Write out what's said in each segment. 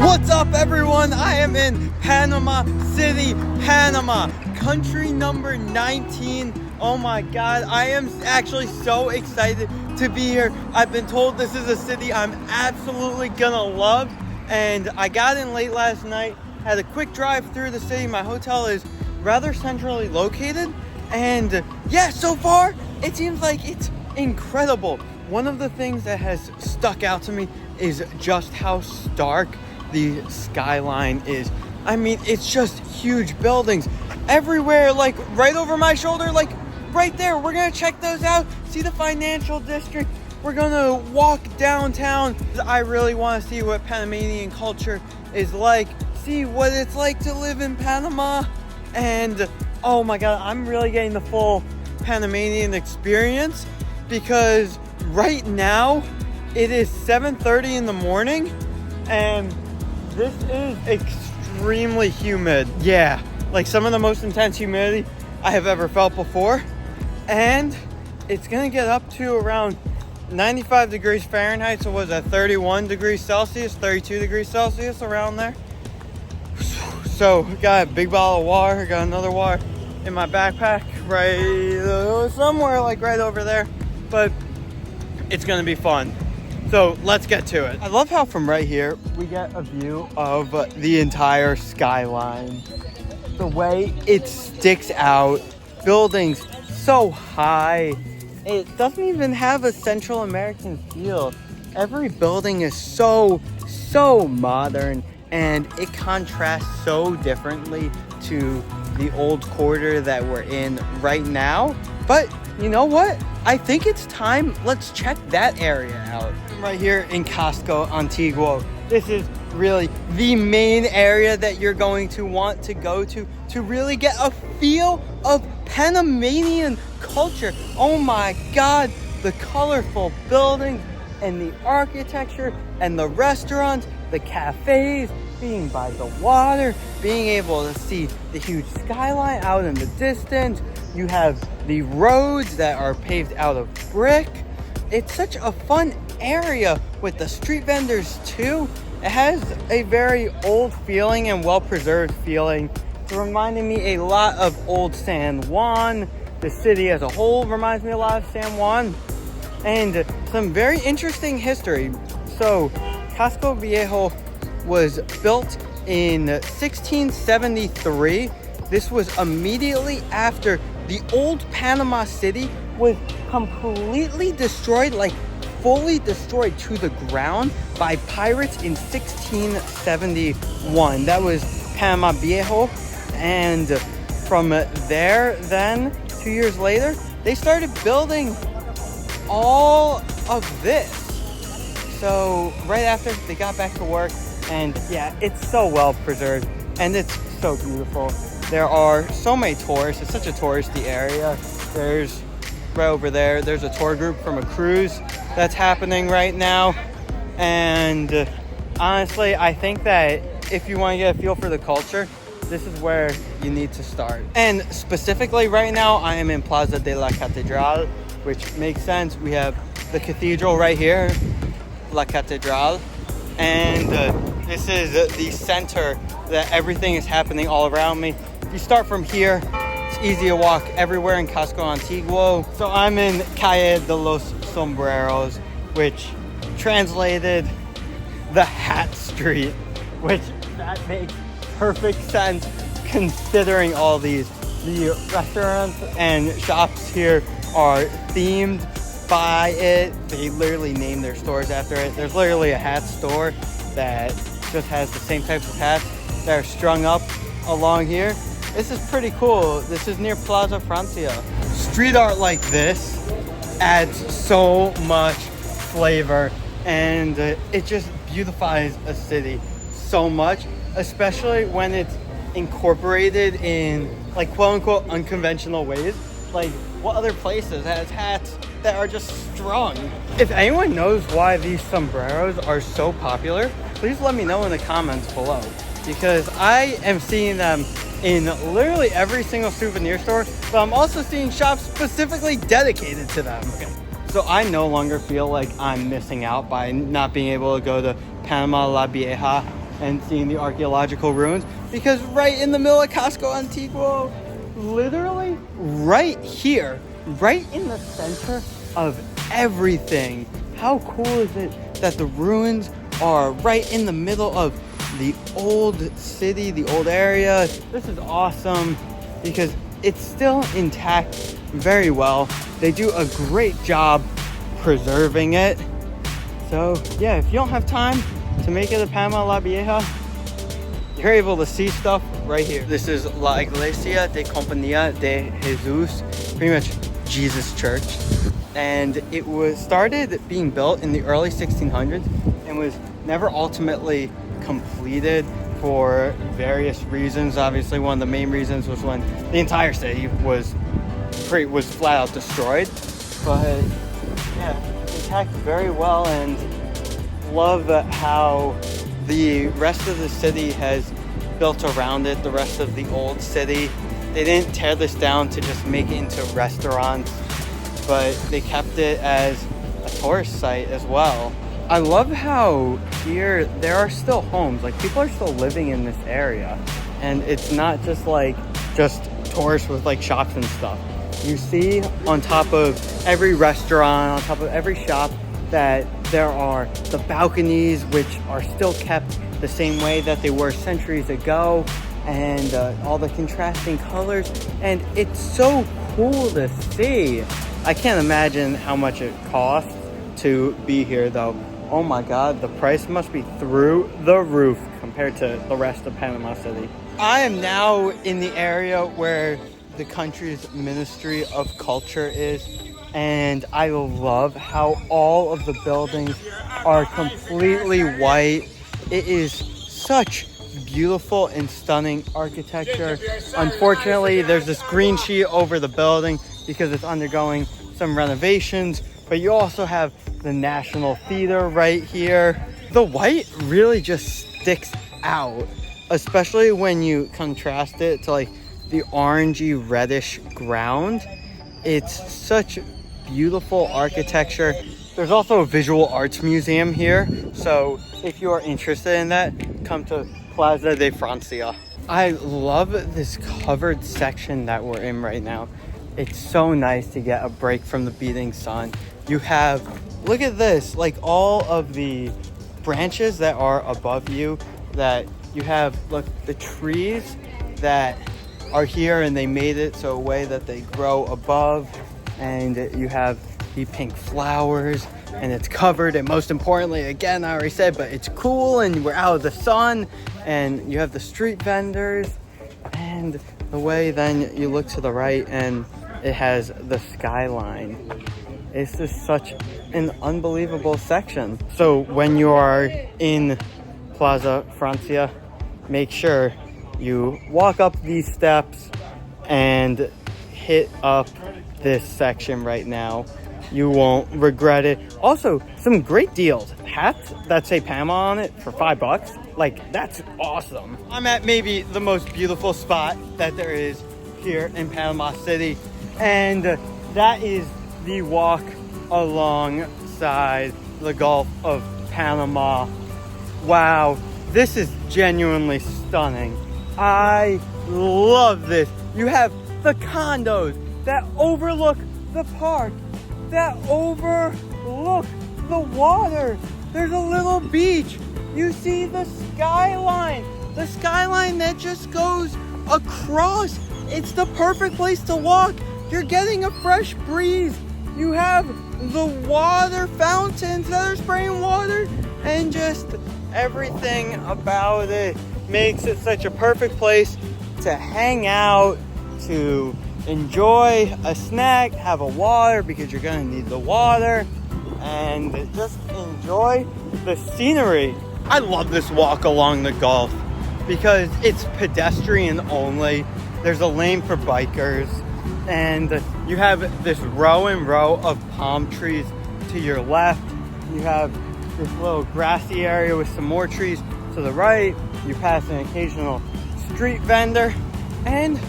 What's up, everyone? I am in Panama City, Panama, country number 19. Oh my God, I am actually so excited to be here. I've been told this is a city I'm absolutely gonna love, and I got in late last night, had a quick drive through the city. My hotel is rather centrally located, and yeah, so far it seems like it's incredible. One of the things that has stuck out to me is just how stark the skyline is. I mean, it's just huge buildings everywhere, like right over my shoulder, like right there. We're gonna check those out, see the financial district. We're gonna walk downtown. I really want to see what Panamanian culture is like, see what it's like to live in Panama. And oh my God, I'm really getting the full Panamanian experience, because right now it is 7:30 in the morning and this is extremely humid. Yeah, like some of the most intense humidity I have ever felt before. And it's gonna get up to around 95 degrees Fahrenheit. So was that 31 degrees Celsius, 32 degrees Celsius, around there. So got a big bottle of water, got another water in my backpack right somewhere like right over there. But it's gonna be fun. So let's get to it. I love how from right here, we get a view of the entire skyline. The way it sticks out, buildings so high. It doesn't even have a Central American feel. Every building is so modern, and it contrasts so differently to the old quarter that we're in right now. But you know what? I think it's time. Let's check that area out. I'm right here in Casco Antiguo. This is really the main area that you're going to want to go to really get a feel of Panamanian culture. Oh my God, the colorful buildings and the architecture and the restaurants, the cafes, being by the water, being able to see the huge skyline out in the distance. You have the roads that are paved out of brick. It's such a fun area with the street vendors too. It has a very old feeling and well-preserved feeling. It's reminding me a lot of old San Juan. The city as a whole reminds me a lot of San Juan. And some very interesting history. So Casco Viejo was built in 1673. This was immediately after the old Panama City was completely destroyed, like fully destroyed to the ground by pirates in 1671. That was Panama Viejo. And from there, then 2 years later, they started building all of this. So right after they got back to work, and yeah, it's so well preserved and it's so beautiful. There are so many tourists. It's such a touristy area. There's right over there, there's a tour group from a cruise that's happening right now. And honestly, I think that if you want to get a feel for the culture, this is where you need to start. And specifically right now, I am in Plaza de la Catedral, which makes sense. We have the cathedral right here, La Catedral. And this is the center that everything is happening all around me. If you start from here, it's easy to walk everywhere in Casco Antiguo. So I'm in Calle de los Sombreros, which translated the Hat Street, which that makes perfect sense considering all these. The restaurants and shops here are themed by it. They literally name their stores after it. There's literally a hat store that just has the same types of hats that are strung up along here. This is pretty cool. This is near Plaza de Francia. Street art like this adds so much flavor, and it just beautifies a city so much, especially when it's incorporated in like quote unquote unconventional ways. Like what other places has hats that are just strung? If anyone knows why these sombreros are so popular, please let me know in the comments below, because I am seeing them in literally every single souvenir store, but I'm also seeing shops specifically dedicated to them. Okay. So I no longer feel like I'm missing out by not being able to go to Panama La Vieja and seeing the archaeological ruins, because right in the middle of Casco Antiguo, literally right here, right in the center of everything. How cool is it that the ruins are right in the middle of the old city, the old area? This is awesome because it's still intact very well. They do a great job preserving it. So yeah, if you don't have time to make it to Panama La Vieja, you're able to see stuff right here. This is La Iglesia de Compañía de Jesus, pretty much Jesus Church. And it was started being built in the early 1600s and was never ultimately completed for various reasons. Obviously, one of the main reasons was when the entire city was flat out destroyed. But yeah, intact very well, and love how the rest of the city has built around it, the rest of the old city. They didn't tear this down to just make it into restaurants, but they kept it as a tourist site as well. I love how here there are still homes, like people are still living in this area, and it's not just tourists with like shops and stuff. You see on top of every restaurant, on top of every shop, that there are the balconies, which are still kept the same way that they were centuries ago, and all the contrasting colors, and it's so cool to see. I can't imagine how much it costs to be here though. Oh my god, the price must be through the roof compared to the rest of Panama City. I am now in the area where the country's Ministry of Culture is, and I love how all of the buildings are completely white. It is such beautiful and stunning architecture. Unfortunately, there's this green sheet over the building because it's undergoing some renovations, but you also have the National Theater right here. The white really just sticks out, especially when you contrast it to like the orangey reddish ground. It's such beautiful architecture. There's also a visual arts museum here, so if you are interested in that, come to Plaza de Francia. I love this covered section that we're in right now. It's so nice to get a break from the beating sun. You have, look at this, like all of the branches that are above you, that you have, look, the trees that are here, and they made it so a way that they grow above, and you have the pink flowers, and it's covered, and most importantly, again, I already said, but it's cool, and we're out of the sun, and you have the street vendors, and the way then you look to the right, and it has the Skyline. It's just such an unbelievable section. So when you are in Plaza Francia, make sure you walk up these steps and hit up this section right now. You won't regret it. Also, some great deals. Hats that say Panama on it for $5. Like, that's awesome. I'm at maybe the most beautiful spot that there is here in Panama City, and that is the walk alongside the Gulf of Panama. Wow, this is genuinely stunning. I love this. You have the condos that overlook the park, that overlook the water. There's a little beach. You see the skyline that just goes across. It's the perfect place to walk. You're getting a fresh breeze. You have the water fountains that are spraying water, and just everything about it makes it such a perfect place to hang out, to enjoy a snack, have a water because you're gonna need the water, and just enjoy the scenery. I love this walk along the Gulf because it's pedestrian only. There's a lane for bikers, and you have this row and row of palm trees to your left. You have this little grassy area with some more trees to the right. You pass an occasional street vendor, and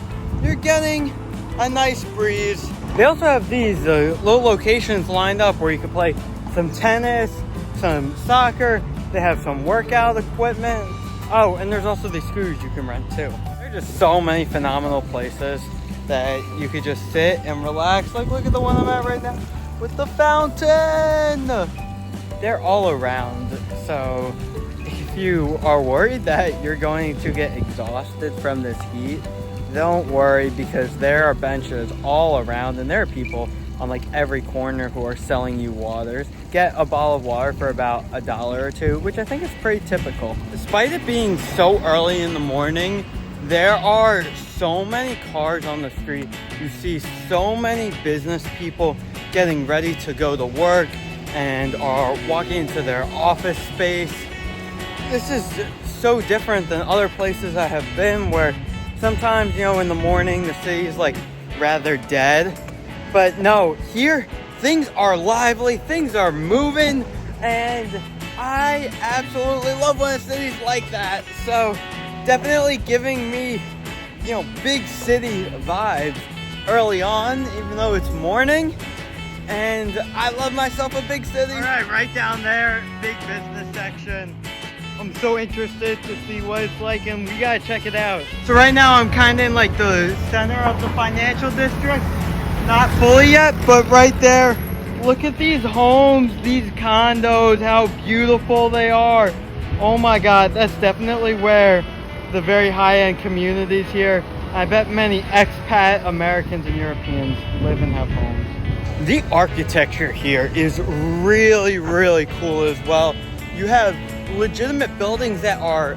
you're getting a nice breeze. They also have these little locations lined up where you can play some tennis, some soccer. They have some workout equipment, Oh, and there's also these scooters you can rent too. There are just so many phenomenal places that you could just sit and relax. Like, look at the one I'm at right now with the fountain. They're all around. So if you are worried that you're going to get exhausted from this heat, don't worry, because there are benches all around and there are people on like every corner who are selling you waters. Get a bottle of water for about $1 or $2, which I think is pretty typical. Despite it being so early in the morning, there are so many cars on the street. You see so many business people getting ready to go to work and are walking into their office space. This is so different than other places I have been, where sometimes, you know, in the morning the city is like rather dead. But no, here things are lively, things are moving, and I absolutely love when a city's like that. So definitely giving me, you know, big city vibes early on, even though it's morning. And I love myself a big city. All right, right down there, big business section. I'm so interested to see what it's like, and we gotta check it out. So right now I'm kind of in like the center of the financial district. Not fully yet, but right there. Look at these homes, these condos, how beautiful they are. Oh my God, that's definitely where the very high-end communities here. I bet many expat Americans and Europeans live and have homes. The architecture here is really, really cool as well. You have legitimate buildings that are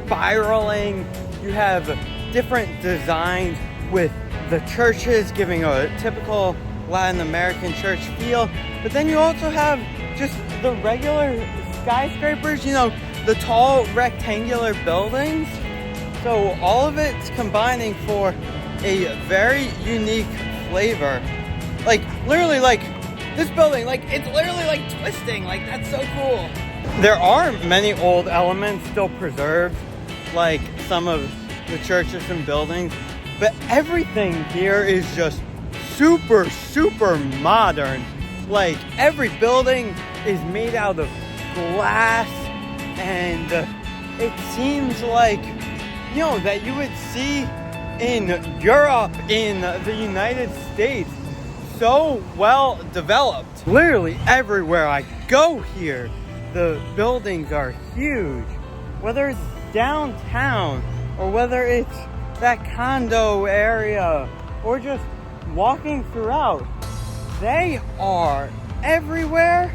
spiraling. You have different designs with the churches giving a typical Latin American church feel, but then you also have just the regular skyscrapers, you know, the tall rectangular buildings. So all of it's combining for a very unique flavor. Like literally, like this building, like it's literally like twisting. Like that's so cool. There are many old elements still preserved, like some of the churches and buildings, but everything here is just super, super modern. Like every building is made out of glass, and it seems like, you know, that you would see in Europe, in the United States. So well developed. Literally everywhere I go here, the buildings are huge. Whether it's downtown or whether it's that condo area or just walking throughout, they are everywhere.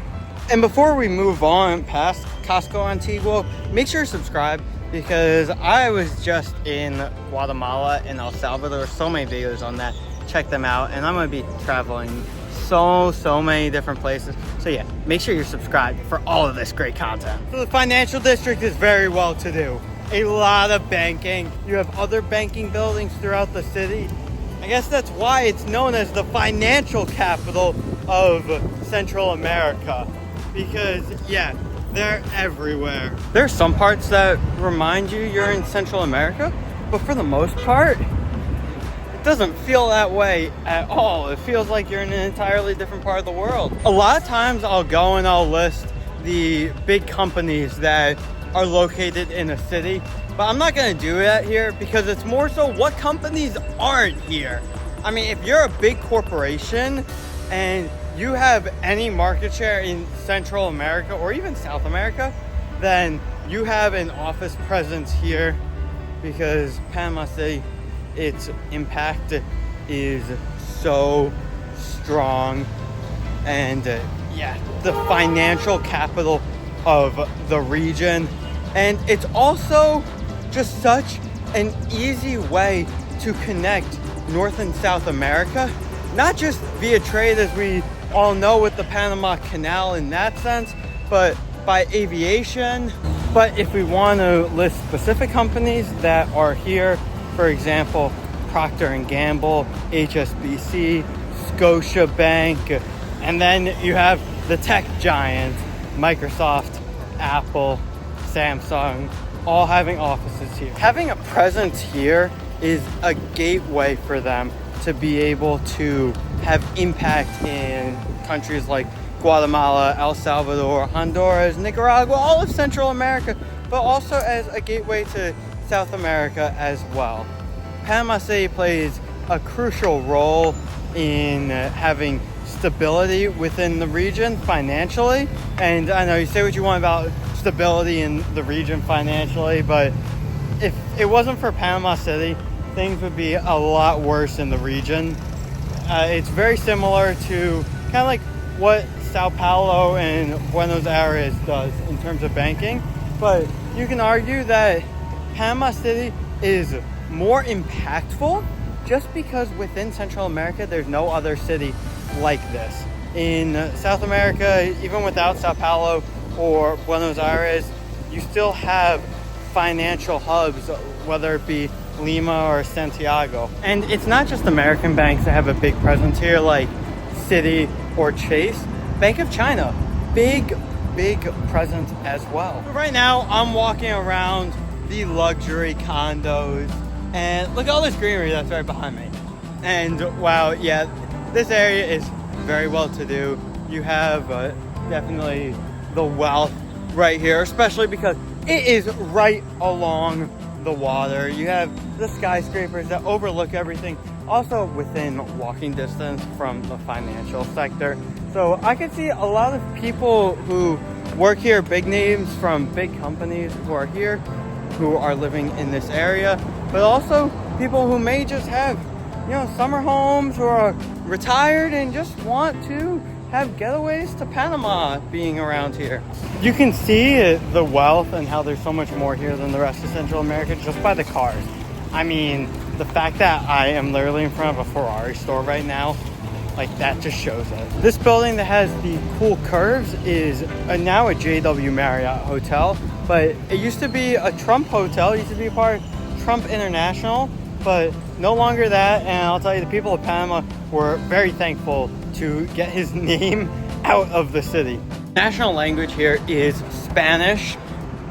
And before we move on past Casco Antiguo, make sure to subscribe, because I was just in Guatemala and El Salvador. So many videos on that. Check them out. And I'm going to be traveling so many different places. So yeah, make sure you're subscribed for all of this great content. So the financial district is very well to do. A lot of banking. You have other banking buildings throughout the city. I guess that's why it's known as the financial capital of Central America, because yeah, they're everywhere. There are some parts that remind you you're in Central America, but for the most part, it doesn't feel that way at all. It feels like you're in an entirely different part of the world. A lot of times I'll go and I'll list the big companies that are located in a city, but I'm not gonna do that here, because it's more so what companies aren't here. I mean, if you're a big corporation and you have any market share in Central America or even South America, then you have an office presence here, because Panama City, its impact is so strong. And yeah, the financial capital of the region. And it's also just such an easy way to connect North and South America, not just via trade, as we all know with the Panama Canal in that sense, but by aviation. But if we want to list specific companies that are here, for example, Procter & Gamble, HSBC, Scotiabank, and then you have the tech giants, Microsoft, Apple, Samsung, all having offices here. Having a presence here is a gateway for them to be able to have impact in countries like Guatemala, El Salvador, Honduras, Nicaragua, all of Central America, but but also as a gateway to South America as well. Panama City plays a crucial role in having stability within the region financially. And I know you say what you want about stability in the region financially, but if it wasn't for Panama City, things would be a lot worse in the region. It's very similar to kind of like what Sao Paulo and Buenos Aires does in terms of banking, but you can argue that Panama City is more impactful just because within Central America there's no other city like this. In South America, even without Sao Paulo or Buenos Aires, you still have financial hubs, whether it be Lima or Santiago. And it's not just American banks that have a big presence here, like Citi or Chase. Bank of China, big presence as well. Right now, I'm walking around the luxury condos, and look at all this greenery that's right behind me. And wow, yeah, this area is very well to do. You have definitely the wealth right here, especially because it is right along the water. You have the skyscrapers that overlook everything, also within walking distance from the financial sector. So I can see a lot of people who work here, big names from big companies who are here, who are living in this area, but also people who may just have, you know, summer homes, who are retired and just want to have getaways to Panama being around here. You can see the wealth and how there's so much more here than the rest of Central America just by the cars. I mean, the fact that I am literally in front of a Ferrari store right now, like, that just shows it. This building that has the cool curves is now a JW Marriott hotel, but it used to be a Trump hotel. It used to be a part of Trump International, but no longer that. And I'll tell you, the people of Panama were very thankful to get his name out of the city. National language here is Spanish,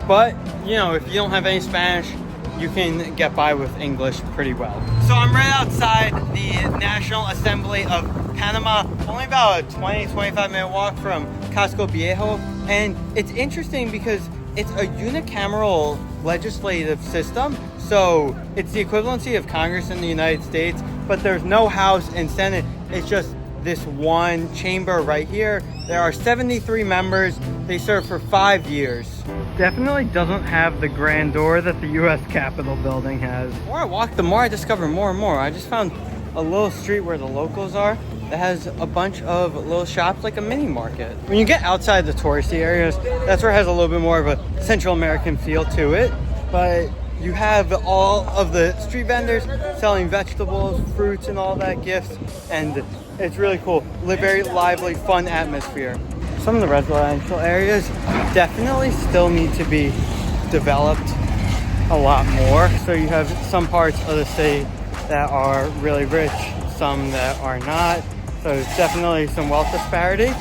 but you know, if you don't have any Spanish, you can get by with English pretty well. So I'm right outside the National Assembly of Panama, only about a 20-25 minute walk from Casco Viejo, and it's interesting because it's a unicameral legislative system. So it's the equivalency of Congress in the United States, but there's no House and Senate. It's just this one chamber right here. There are 73 members. They serve for 5 years. Definitely doesn't have the grandeur that the U.S. Capitol building has. The more I walk, the more I discover more and more. I just found a little street where the locals are that has a bunch of little shops, like a mini market. When you get outside the touristy areas, that's where it has a little bit more of a Central American feel to it. But you have all of the street vendors selling vegetables, fruits, and all that, gifts, and it's really cool. Very lively, fun atmosphere. Some of the residential areas definitely still need to be developed a lot more. So you have some parts of the city that are really rich, some that are not. So there's definitely some wealth disparity.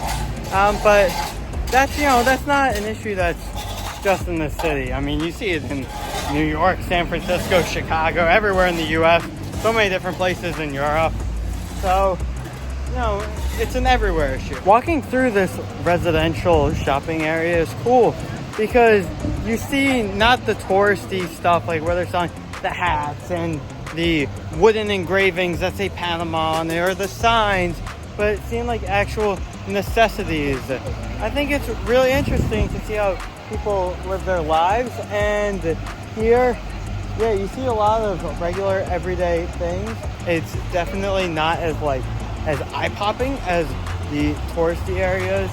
But that's, you know, that's not an issue that's just in the city. I mean, you see it in New York, San Francisco, Chicago, everywhere in the US, so many different places in Europe. So, you know, it's an everywhere issue. Walking through this residential shopping area is cool because you see not the touristy stuff, like where they're selling the hats and the wooden engravings that say Panama on there, or the signs, but seeing like actual necessities. I think it's really interesting to see how people live their lives, and here, yeah, you see a lot of regular everyday things. It's definitely not as eye-popping as the touristy areas.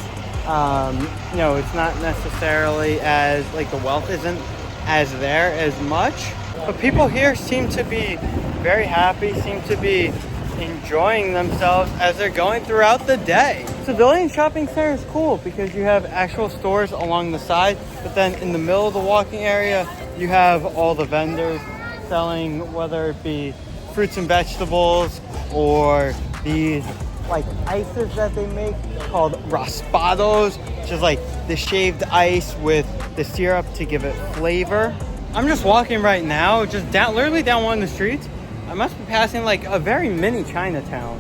You know, it's not necessarily as, like, the wealth isn't as there as much, but people here seem to be very happy, seem to be enjoying themselves as they're going throughout the day. Civilian shopping center is cool because you have actual stores along the side, but then in the middle of the walking area, you have all the vendors selling, whether it be fruits and vegetables or these like ices that they make called raspados, which is like the shaved ice with the syrup to give it flavor. I'm just walking right now, just literally down one of the streets. I must be passing like a very mini Chinatown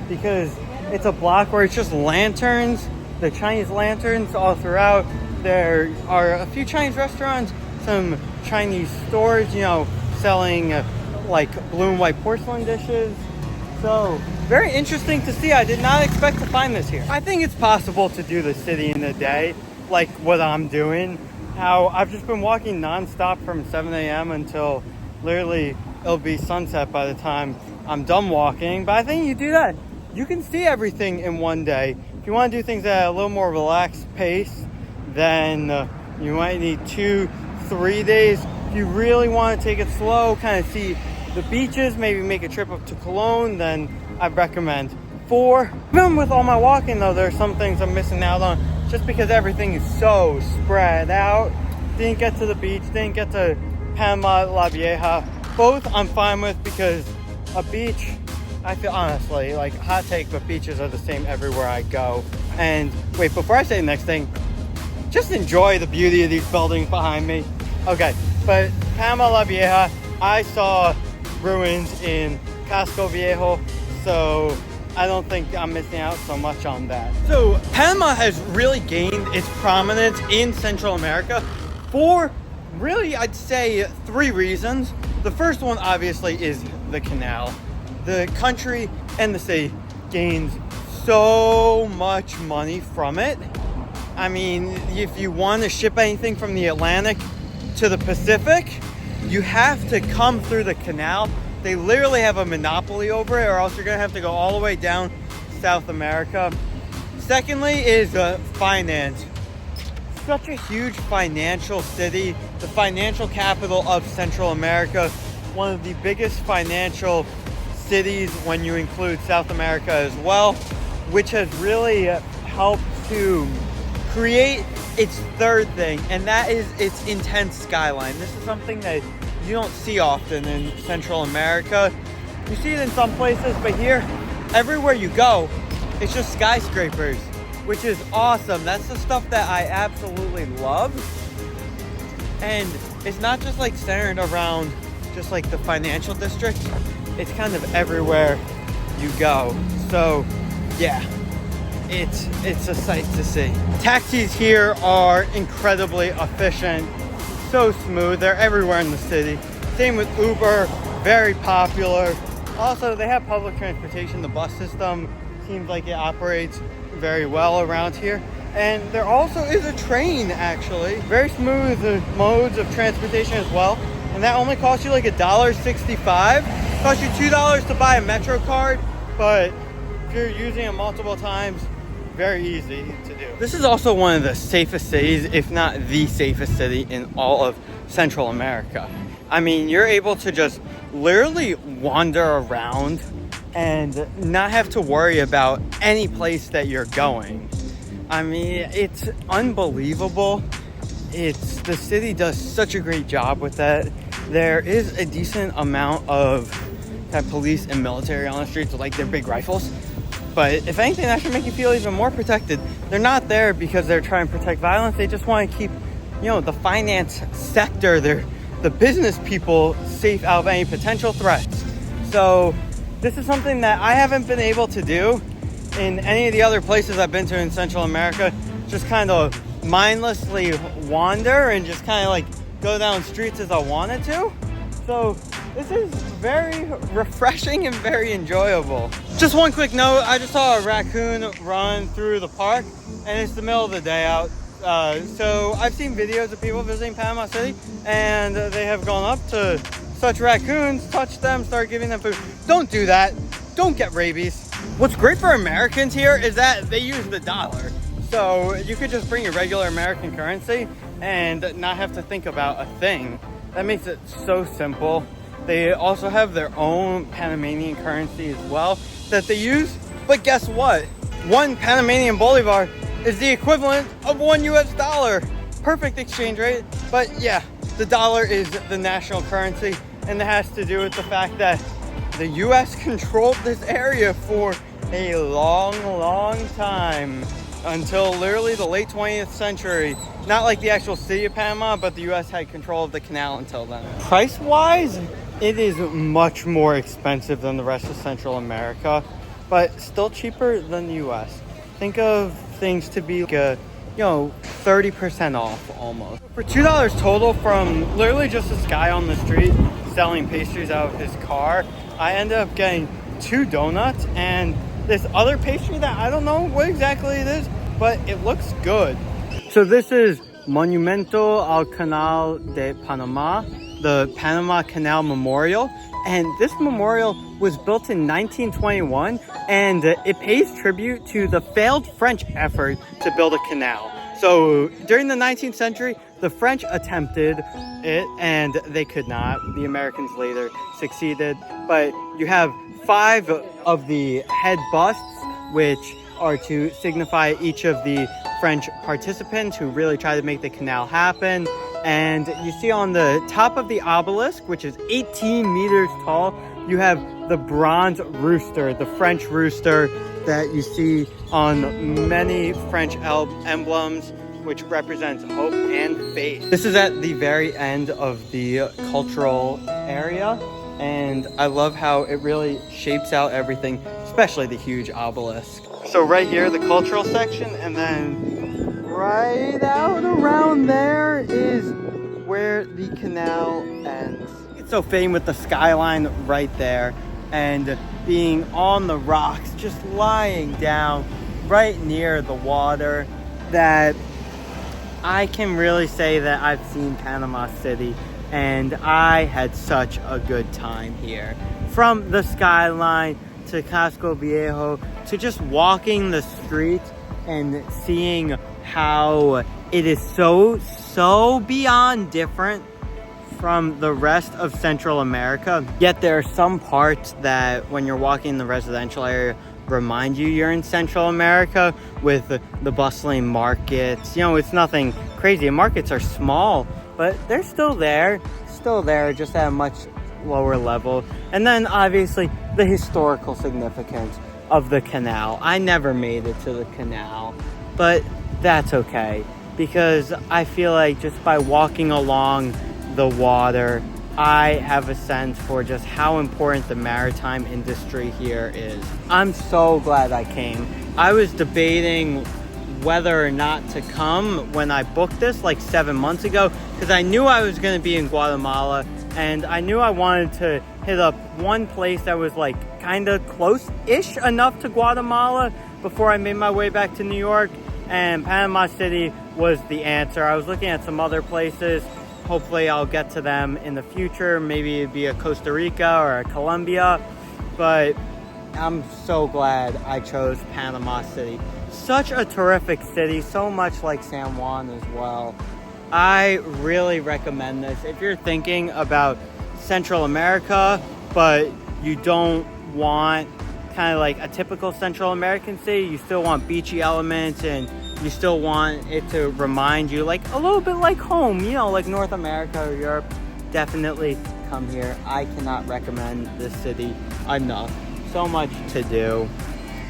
because it's a block where it's just lanterns, the Chinese lanterns all throughout. There are a few Chinese restaurants, some Chinese stores, you know, selling like blue and white porcelain dishes. So very interesting to see. I did not expect to find this here. I think it's possible to do the city in a day, like what I'm doing. How I've just been walking non-stop from 7 a.m. until literally it'll be sunset by the time I'm done walking. But I think you do that, you can see everything in one day. If you want to do things at a little more relaxed pace, then you might need 2-3 days. If you really want to take it slow, kind of see the beaches, maybe make a trip up to Cologne, then I'd recommend 4. Even with all my walking though, there are some things I'm missing out on just because everything is so spread out. Didn't get to the beach, didn't get to Panama La Vieja. Both I'm fine with because a beach, I feel honestly, like hot take, but beaches are the same everywhere I go. And wait, before I say the next thing, just enjoy the beauty of these buildings behind me. Okay, but Panama La Vieja, I saw ruins in Casco Viejo, so I don't think I'm missing out so much on that. So Panama has really gained its prominence in Central America for really, I'd say 3 reasons. The first one obviously is the canal. The country and the city gains so much money from it. I mean, if you want to ship anything from the Atlantic to the Pacific, you have to come through the canal. They literally have a monopoly over it, or else you're gonna have to go all the way down South America. Secondly is finance. Such a huge financial city, the financial capital of Central America, one of the biggest financial cities when you include South America as well, which has really helped to create its third thing, and that is its intense skyline. This is something that you don't see often in Central America. You see it in some places, but here, everywhere you go, it's just skyscrapers, which is awesome. That's the stuff that I absolutely love. And it's not just like centered around just like the financial district. It's kind of everywhere you go. So yeah, it's a sight to see. Taxis here are incredibly efficient, so smooth. They're everywhere in the city. Same with Uber, very popular. Also, they have public transportation. The bus system seems like it operates very well around here. And there also is a train, actually. Very smooth modes of transportation as well. And that only costs you like $1.65. Costs you $2 to buy a Metro card, but if you're using it multiple times, very easy to do. This is also one of the safest cities, if not the safest city in all of Central America. I mean, you're able to just literally wander around and not have to worry about any place that you're going. I mean, it's unbelievable. The city does such a great job with that. There is a decent amount of police and military on the streets with like their big rifles. But if anything, that should make you feel even more protected. They're not there because they're trying to protect violence. They just want to keep, you know, the finance sector, the business people safe out of any potential threats. So this is something that I haven't been able to do in any of the other places I've been to in Central America. Just kind of mindlessly wander and just kind of like go down streets as I wanted to. So this is very refreshing and very enjoyable. Just one quick note, I just saw a raccoon run through the park, and it's the middle of the day out. So I've seen videos of people visiting Panama City, and they have gone up to such raccoons, touched them, start giving them food. Don't do that. Don't get rabies. What's great for Americans here is that they use the dollar. So you could just bring your regular American currency and not have to think about a thing. That makes it so simple. They also have their own Panamanian currency as well that they use. But guess what? 1 Panamanian bolivar is the equivalent of 1 US dollar. Perfect exchange rate. But yeah, the dollar is the national currency, and it has to do with the fact that the US controlled this area for a long time, until literally the late 20th century. Not like the actual city of Panama, but the US had control of the canal until then. Price-wise, it is much more expensive than the rest of Central America, but still cheaper than the US. Think of things to be like a you know, 30% off almost. For $2 total from literally just this guy on the street selling pastries out of his car, I ended up getting 2 donuts and this other pastry that I don't know what exactly it is, but it looks good. So this is Monumento al Canal de Panama, the Panama Canal Memorial. And this memorial was built in 1921, and it pays tribute to the failed French effort to build a canal. So during the 19th century, the French attempted it and they could not. The Americans later succeeded. But you have 5 of the head busts, which are to signify each of the French participants who really tried to make the canal happen. And you see on the top of the obelisk, which is 18 meters tall, you have the bronze rooster, the French rooster that you see on many French emblems, which represents hope and faith. This is at the very end of the cultural area, and I love how it really shapes out everything, especially the huge obelisk. So right here, the cultural section, and then right out around there is where the canal ends. It's so famed with the skyline right there and being on the rocks, just lying down right near the water, that I can really say that I've seen Panama City and I had such a good time here. From the skyline to Casco Viejo to just walking the street and seeing how it is so beyond different from the rest of Central America. Yet there are some parts that when you're walking in the residential area remind you you're in Central America, with the bustling markets. You know, it's nothing crazy. Markets are small, but they're still there, just at a much lower level. And then obviously the historical significance of the canal. I never made it to the canal, but that's okay, because I feel like just by walking along the water, I have a sense for just how important the maritime industry here is. I'm so glad I came. I was debating whether or not to come when I booked this like 7 months ago, because I knew I was going to be in Guatemala, and I knew I wanted to hit up one place that was like kind of close-ish enough to Guatemala before I made my way back to New York, and Panama City was the answer. I was looking at some other places. Hopefully I'll get to them in the future. Maybe it'd be a Costa Rica or a Colombia, but I'm so glad I chose Panama City. Such a terrific city, so much like San Juan as well. I really recommend this. If you're thinking about Central America, but you don't want kind of like a typical Central American city, you still want beachy elements and you still want it to remind you like a little bit like home, you know, like North America or Europe, definitely come here. I cannot recommend this city enough. So much to do.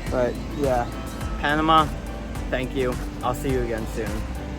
But yeah, Panama, thank you. I'll see you again soon.